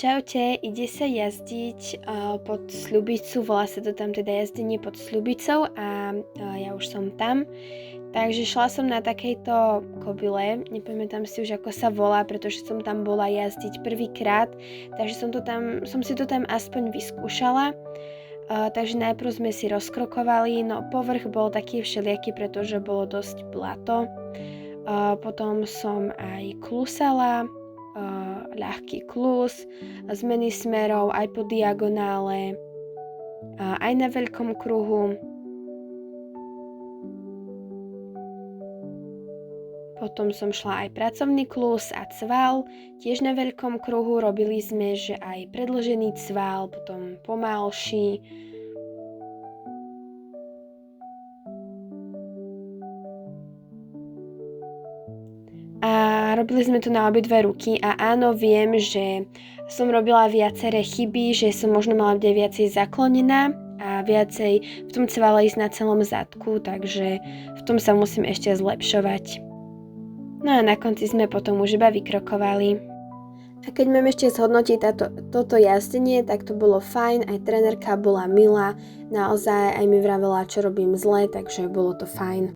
Čaute, ide sa jazdiť pod Sľubicu, volá sa to tam teda jazdenie pod Sľubicou a ja už som tam. Takže šla som na takejto kobyle, nepamätám si už ako sa volá, pretože som tam bola jazdiť prvýkrát, takže som si to tam aspoň vyskúšala. Takže najprv sme si rozkrokovali, no povrch bol taký všelijaký, pretože bolo dosť blato. Potom som aj klusala, ľahký klus, zmeny smerov aj po diagonále, aj na veľkom kruhu. Potom som šla aj pracovný klus a cval, tiež na veľkom kruhu. Robili sme, že aj predĺžený cval, potom pomalší. A robili sme to na obidve ruky a áno, viem, že som robila viaceré chyby, že som možno mala byť viacej zaklonená a viacej v tom cvale ísť na celom zadku, takže v tom sa musím ešte zlepšovať. No a na konci sme potom už iba vykrokovali. A keď mám ešte zhodnotiť toto jazdenie, tak to bolo fajn, aj trénerka bola milá, naozaj aj mi vravela, čo robím zle, takže bolo to fajn.